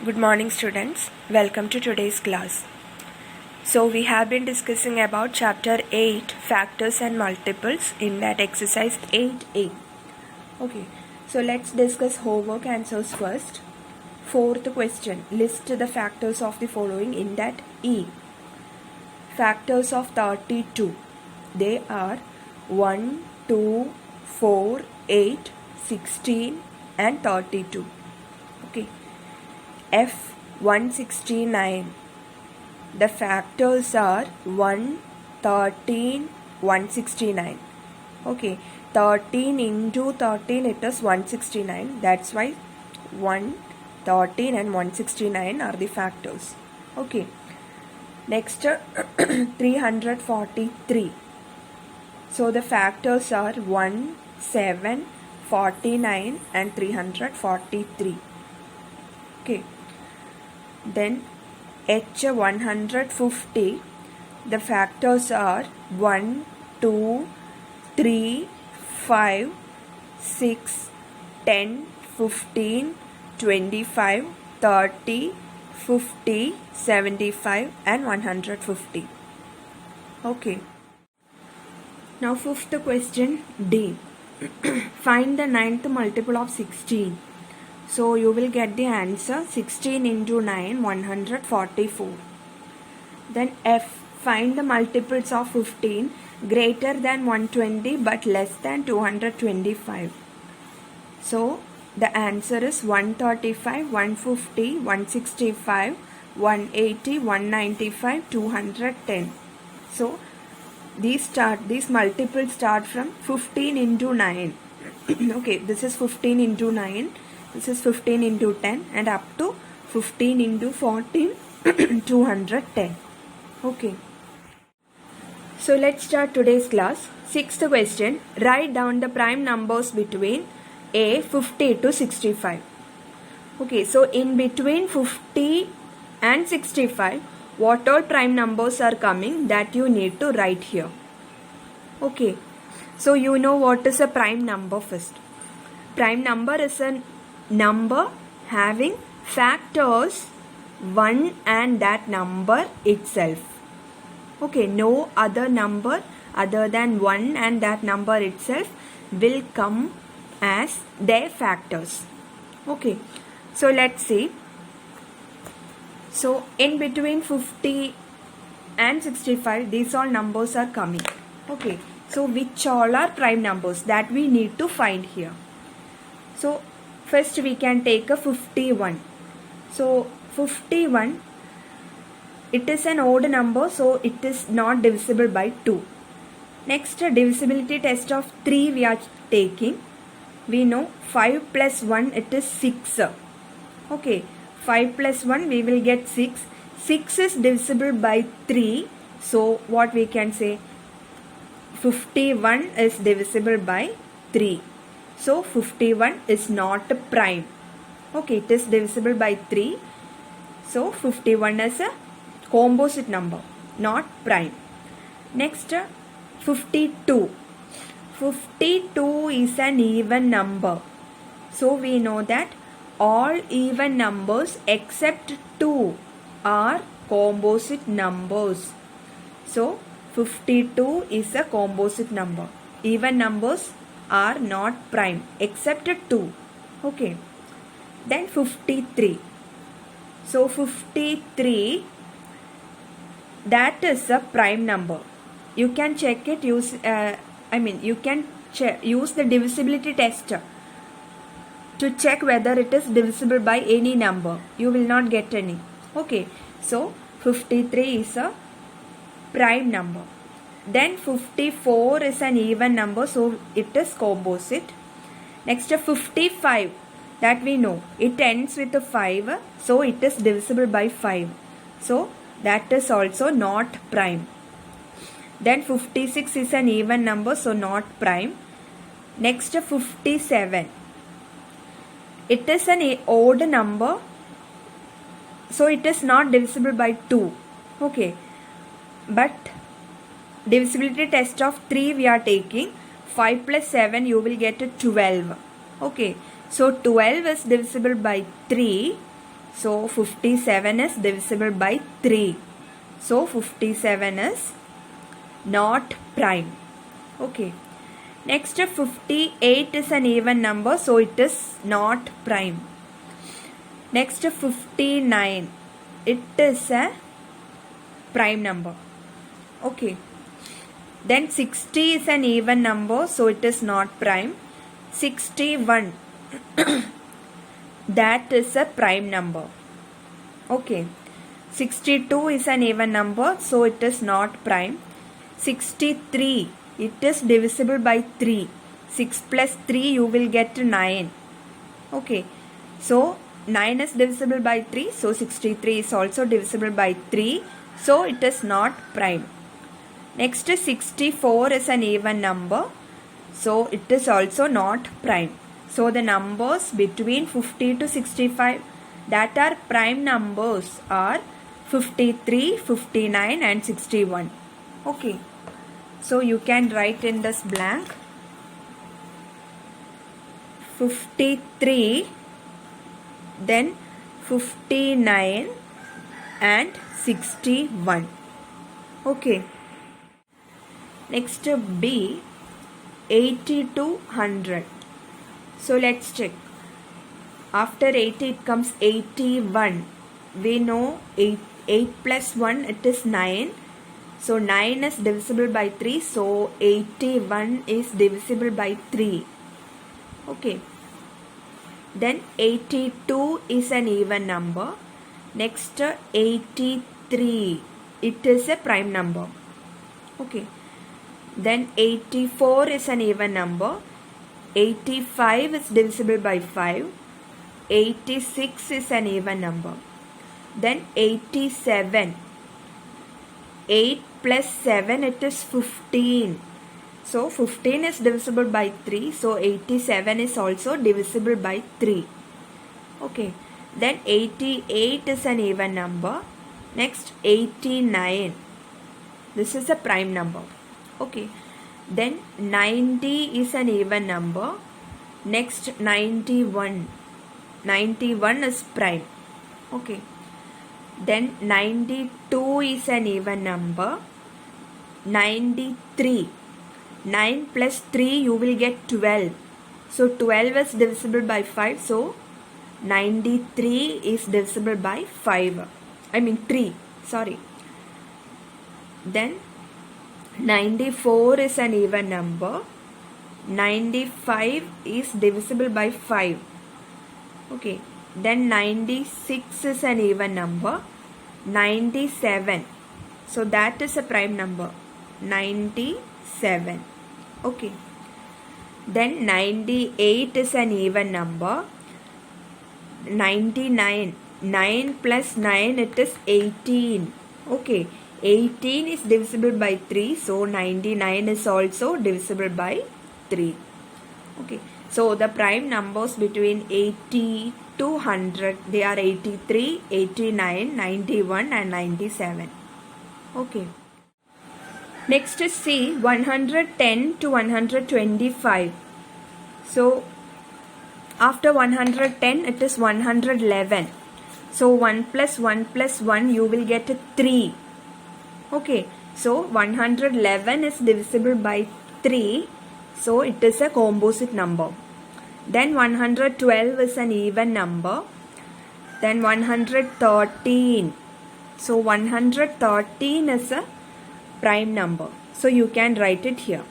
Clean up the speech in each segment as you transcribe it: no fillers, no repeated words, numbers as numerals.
Good morning, students. Welcome to today's class. So we have been discussing about chapter 8, factors and multiples, in that exercise 8a. Okay, so let's discuss homework answers first. Fourth question, list the factors of the following in that E. Factors of 32. They are 1, 2, 4, 8, 16 and 32. Okay. F 169. The factors are 1, 13, 169. Okay, 13 into 13 it is 169. That's why 1, 13 and 169 are the factors. Okay, next 343. So the factors are 1, 7, 49 and 343. Okay. Then H 150, the factors are 1, 2, 3, 5, 6, 10, 15, 25, 30, 50, 75 and 150. Okay. Now fifth question D. Find the ninth multiple of 16. So you will get the answer 16 into 9, 144. Then F, find the multiples of 15 greater than 120 but less than 225. So the answer is 135, 150, 165, 180, 195, 210. So these multiples start from 15 into 9. Okay, this is 15 into 9. This is 15 into 10 and up to 15 into 14, 210. Okay. So let's start today's class. Sixth question. Write down the prime numbers between A 50 to 65. Okay, so in between 50 and 65, what all prime numbers are coming, that you need to write here. Okay. So you know what is a prime number first. Prime number is a number having factors 1 and that number itself. Okay, no other number other than 1 and that number itself will come as their factors. Okay, so let's see. So in between 50 and 65, these all numbers are coming. Okay, so which all are prime numbers, that we need to find here. So first we can take a 51. So 51, it is an odd number, so it is not divisible by 2. Next, divisibility test of 3 we are taking. We know 5 plus 1 it is 6. Okay, 5 plus 1 we will get 6. 6 is divisible by 3. So what we can say? 51 is divisible by 3. So 51 is not a prime. Okay, it is divisible by 3. So 51 is a composite number, not prime. Next, 52. 52 is an even number. So we know that all even numbers except 2 are composite numbers. So 52 is a composite number. Even numbers are not prime except 2. Okay, then 53. So 53, that is a prime number. You can check it, use the divisibility test to check whether it is divisible by any number. You will not get any. Okay, so 53 is a prime number. Then 54 is an even number, so it is composite. Next, 55, that we know, it ends with a 5, so it is divisible by 5. So that is also not prime. Then 56 is an even number, so not prime. Next, 57. It is an odd number, so it is not divisible by 2. Okay, but divisibility test of 3 we are taking. 5 plus 7 you will get a 12. Okay, so 12 is divisible by 3. So 57 is divisible by 3. So 57 is not prime. Okay. Next 58 is an even number, so it is not prime. Next 59, it is a prime number. Okay. Then 60 is an even number, so it is not prime. 61, that is a prime number. Okay. 62 is an even number, so it is not prime. 63, it is divisible by 3. 6 plus 3 you will get 9. Okay. So 9 is divisible by 3, so 63 is also divisible by 3, so it is not prime. Next 64 is an even number, so it is also not prime. So the numbers between 50 to 65 that are prime numbers are 53, 59 and 61. Okay. So you can write in this blank 53, then 59 and 61. Okay. Next B, 80 to 100. So let's check. After 80 it comes 81. We know 8 plus 1 it is 9. So 9 is divisible by 3. So 81 is divisible by 3. Okay. Then 82 is an even number. Next 83. It is a prime number. Okay. Then 84 is an even number. 85 is divisible by 5. 86 is an even number. Then 87. 8 plus 7 it is 15. So 15 is divisible by 3. So 87 is also divisible by 3. Okay. Then 88 is an even number. Next 89. This is a prime number. Okay. Then 90 is an even number. Next 91. 91 is prime. Okay. Then 92 is an even number. 93. 9 plus 3 you will get 12. So 12 is divisible by 5. So 93 is divisible by 5. I mean 3. Sorry. Then 94 is an even number. 95 is divisible by 5. Okay. Then 96 is an even number. 97. So that is a prime number. 97. Okay. Then 98 is an even number. 99. 9 plus 9 it is 18. Okay. 18 is divisible by 3. So 99 is also divisible by 3. Okay. So the prime numbers between 80 to 100, they are 83, 89, 91 and 97. Okay. Next is C, 110 to 125. So after 110 it is 111. So 1 plus 1 plus 1 you will get 3. Okay. So 111 is divisible by 3. So it is a composite number. Then 112 is an even number. Then 113. So 113 is a prime number. So you can write it here.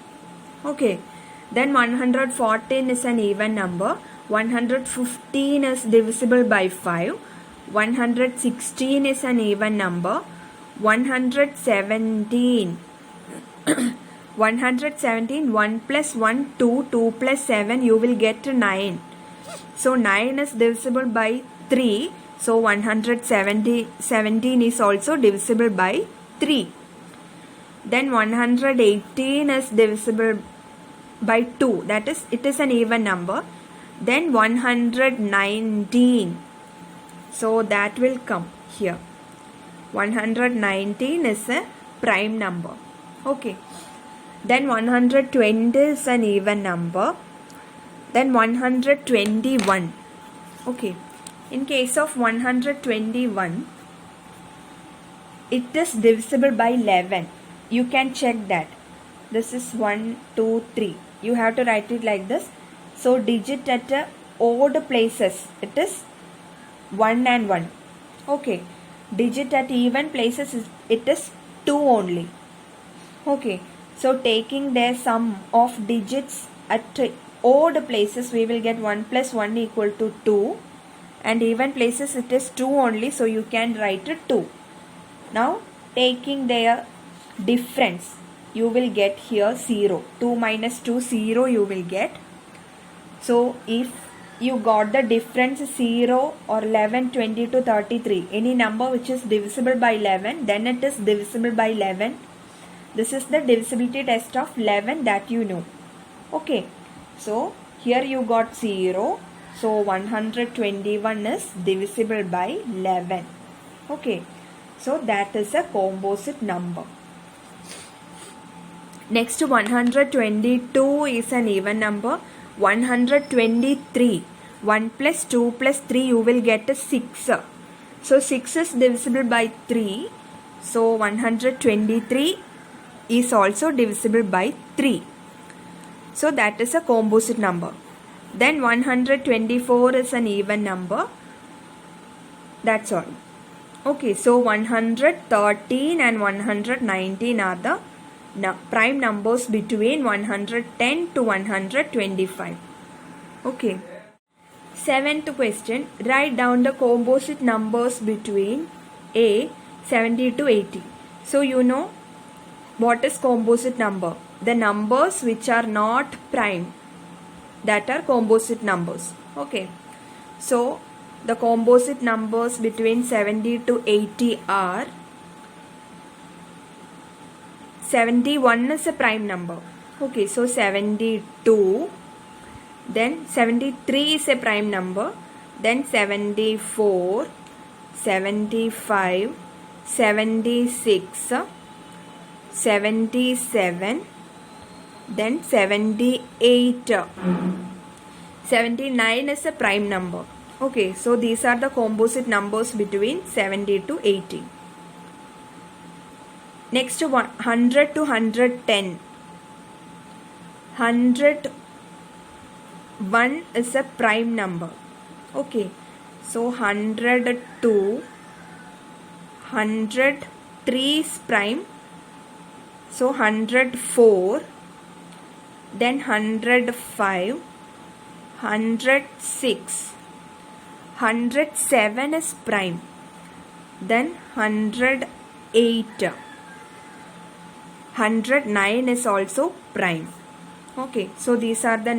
Okay. Then 114 is an even number. 115 is divisible by 5. 116 is an even number. 117. 117, 1 plus 1, 2, 2 plus 7, you will get 9. So 9 is divisible by 3. So 117 is also divisible by 3. Then 118 is divisible by 2. That is, it is an even number. Then 119. So that will come here. 119 is a prime number. Okay. Then 120 is an even number. Then 121. Okay. In case of 121, it is divisible by 11. You can check that. This is 1, 2, 3. You have to write it like this. So digit at odd places, it is 1 and 1. Okay. Digit at even places, it is 2 only. Okay. So taking their sum of digits at odd places, we will get 1 plus 1 equal to 2. And even places it is 2 only. So you can write it 2. Now taking their difference, you will get here 0. 2 minus 2, 0 you will get. So if you got the difference 0 or 11, 22, 33, any number which is divisible by 11, then it is divisible by 11. This is the divisibility test of 11 that you know. Okay. So here you got 0. So 121 is divisible by 11. Okay. So that is a composite number. Next, 122 is an even number. 123. 1 plus 2 plus 3 you will get a 6. So 6 is divisible by 3. So 123 is also divisible by 3. So that is a composite number. Then 124 is an even number. That's all. Okay, so 113 and 119 are the prime numbers between 110 to 125. Okay. 7th question. Write down the composite numbers between A 70 to 80. So you know what is composite number? The numbers which are not prime, that are composite numbers. Okay. So the composite numbers between 70 to 80 are 71 is a prime number. Okay, so 72. Then 73 is a prime number. Then 74, 75, 76, 77. Then 78. 79 is a prime number. Okay, so these are the composite numbers between 70 to 80. Next, 100 to 110. 101 is a prime number. Okay, so 102, 103 is prime. So 104, then 105, 106. 107 is prime. Then 108. 109 is also prime. Okay, so these are the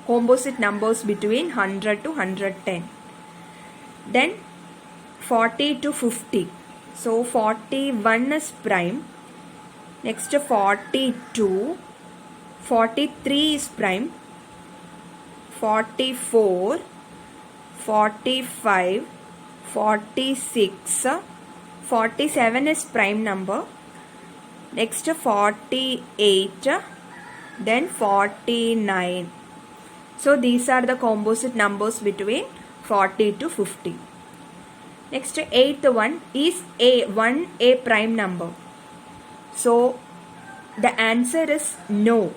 composite numbers between 100 to 110. Then 40 to 50. So 41 is prime. Next 42. 43 is prime. 44. 45, 46, 47 is prime number. Next 48, then 49. So these are the composite numbers between 40 to 50. Next 8th one is a prime number. So the answer is no.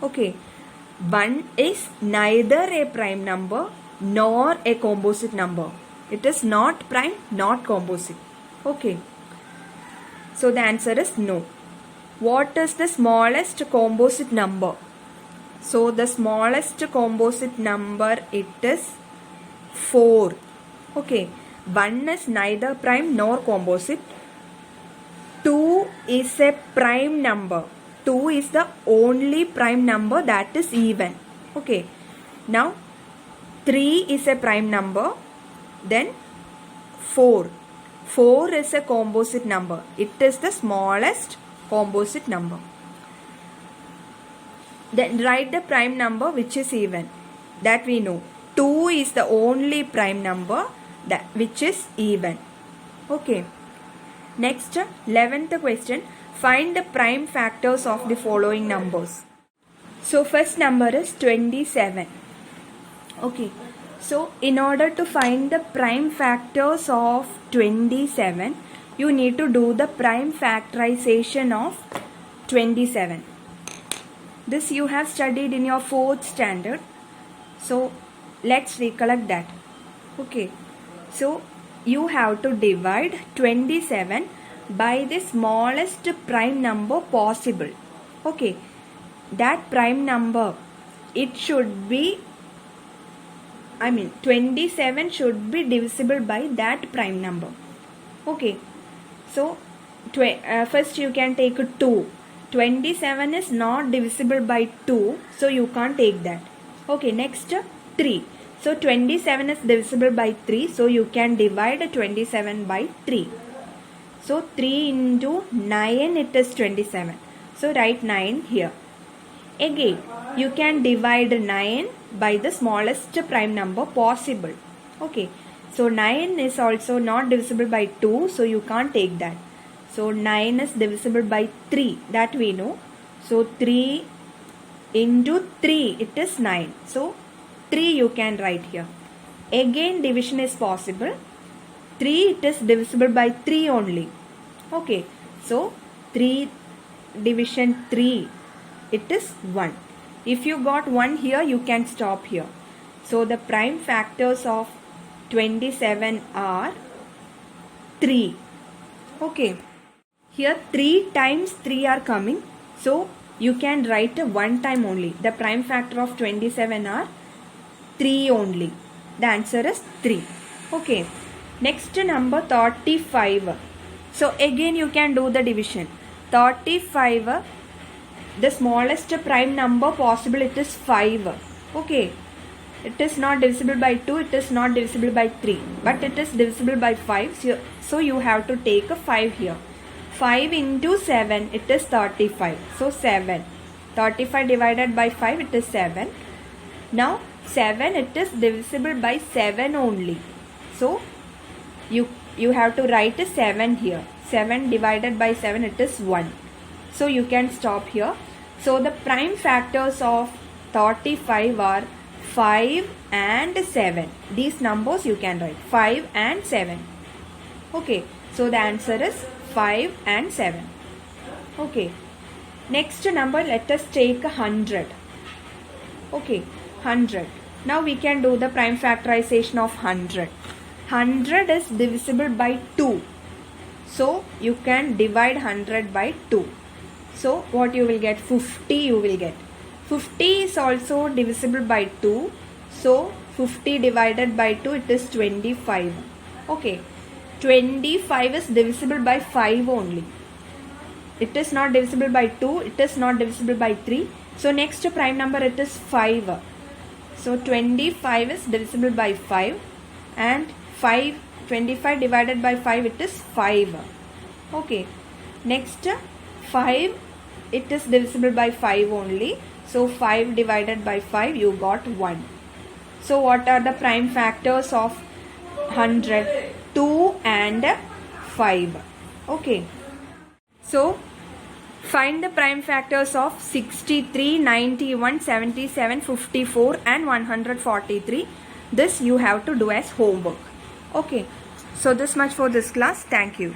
Okay, 1 is neither a prime number nor a composite number. It is not prime, not composite. Okay. So the answer is no. What is the smallest composite number? So the smallest composite number, it is 4. Okay. 1 is neither prime nor composite. 2 is a prime number. 2 is the only prime number that is even. Okay. Now 3 is a prime number. Then 4. 4 is a composite number. It is the smallest composite number. Then write the prime number which is even. That we know. 2 is the only prime number which is even. Okay. Next, 11th question. Find the prime factors of the following numbers. So first number is 27. Okay. So in order to find the prime factors of 27, you need to do the prime factorization of 27. This you have studied in your 4th standard. So let's recollect that. Okay. So you have to divide 27 by the smallest prime number possible. Okay. That prime number, it should be, 27 should be divisible by that prime number. Okay. So first you can take 2. 27 is not divisible by 2, so you can't take that. Okay, next 3. So 27 is divisible by 3, so you can divide 27 by 3. So 3 into 9, it is 27. So write 9 here. Again, you can divide 9 by the smallest prime number possible. Okay, so 9 is also not divisible by 2, so you can't take that. So 9 is divisible by 3, that we know. So 3 into 3, it is 9. So 3 you can write here. Again division is possible. 3, it is divisible by 3 only. Okay, so 3 division 3, it is 1. If you got 1 here, you can stop here. So the prime factors of 27 are 3. Okay. Here 3 times 3 are coming. So you can write 1 time only. The prime factor of 27 are 3 only. The answer is 3. Okay. Next number 35. So again you can do the division. 35, the smallest prime number possible, it is 5. Okay. It is not divisible by 2, it is not divisible by 3. But it is divisible by 5. So you have to take a 5 here. 5 into 7, it is 35. So 7. 35 divided by 5, it is 7. Now 7, it is divisible by 7 only. So you have to write a 7 here. 7 divided by 7, it is 1. So you can stop here. So the prime factors of 35 are 5 and 7. These numbers you can write 5 and 7. Okay. So the answer is 5 and 7. Okay. Next number, let us take 100. Okay. 100. Now we can do the prime factorization of 100. 100 is divisible by 2. So you can divide 100 by 2. So what you will get? 50 you will get. 50 is also divisible by 2. So 50 divided by 2, it is 25. Okay. 25 is divisible by 5 only. It is not divisible by 2. It is not divisible by 3. So next prime number, it is 5. So 25 is divisible by 5. And 25 divided by 5, it is 5. Okay. Next 5, it is divisible by 5 only. So 5 divided by 5, you got 1. So what are the prime factors of 100? 2 and 5. Okay. So find the prime factors of 63, 91, 77, 54 and 143. This you have to do as homework. Okay. So this much for this class. Thank you.